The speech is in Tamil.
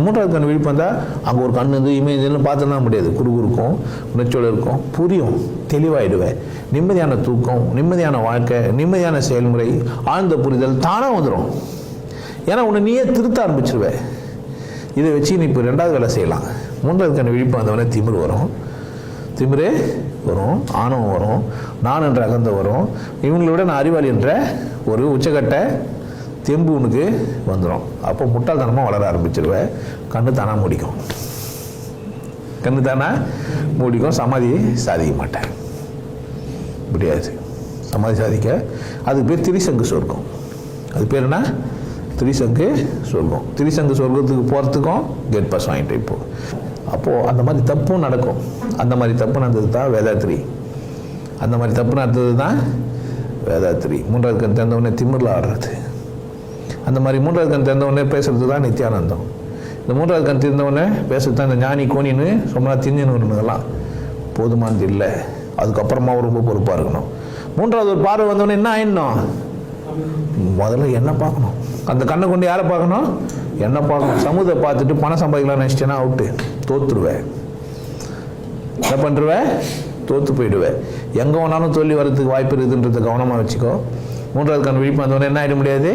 மூன்றாவது கண் விழிப்பு வந்தால் அங்கே ஒரு கண் வந்து இமேஜ்லாம் பார்த்துலாம் முடியாது, குறுகுறுக்கும், உணர்ச்சியோடு இருக்கும், புரியும், தெளிவாயிடுவேன். நிம்மதியான தூக்கம், நிம்மதியான வாழ்க்கை, நிம்மதியான செயல்முறை, ஆழ்ந்த புரிதல் தானாக வந்துடும். ஏன்னா உன்னை நீயே திருத்த ஆரம்பிச்சிருவேன். இதை வச்சு நீ இப்போ 2வது வேலை செய்யலாம். மூன்றாவது கண் விழிப்பு வந்தவொடனே திமிரு வரும், திமிரே வரும், ஆணவம் வரும், நான் என்ற அகந்த வரும், இவங்களை விட நான் அறிவாளி என்ற ஒரு உச்சக்கட்ட தெம்பு உனக்கு வந்துடும். அப்போ முட்டாள்தனமாக வளர ஆரம்பிச்சிருவேன். கண்ணு தானாக முடிக்கும், கண்ணு தானாக முடிக்கும். சமாதி சாதிக்க மாட்டேன், முடியாது சமாதி சாதிக்க. அதுக்கு பேர் திரிசங்கு சொர்க்கம். அது பேர் என்ன? திரிசங்கு சொர்க்கம். திரிசங்கு சொர்க்கத்துக்கு போகிறதுக்கும் கேட் பாஸ் வாங்கிட்டு இப்போ. அப்போது அந்த மாதிரி தப்பும் நடக்கும். அந்த மாதிரி தப்பு நடந்தது தான் வேதாத்திரி. அந்த மாதிரி தப்பு நடந்தது தான் வேதாத்திரி. மூன்றாவது கண் திறந்தவொடனே திமிரில் ஆடுறது. அந்த மாதிரி மூன்றாவது கண் திறந்தவொடனே பேசுறது தான் நித்தியானந்தம். இந்த மூன்றாவது கண் திறந்தவொடனே பேசுறது தான் இந்த ஞானி கோணின்னு சொன்னால் திஞ்சினுலாம் போதுமானது இல்லை. அதுக்கப்புறமா ரொம்ப பொறுப்பாக இருக்கணும். மூன்றாவது ஒரு பார்வை வந்தவொடனே என்ன ஆயிடணும்? முதல்ல என்ன பார்க்கணும். அந்த கண்ணை கொண்டு யாரை பார்க்கணும்? என்ன பார்க்கணும். சமூகத்தை பார்த்துட்டு பணம் சம்பாதிக்கலாம் நினச்சிட்டேன்னா அவுட்டு, தோற்றுருவேன். என்ன பண்ணுருவேன்? தோற்று போயிடுவேன். எங்கே வேணாலும் தோல்வி வர்றதுக்கு வாய்ப்பு இருக்குதுன்றதை கவனமாக வச்சுக்கோ. மூன்றாவது கண் விழிப்பு வந்தவொடனே என்ன ஆகிட முடியாது?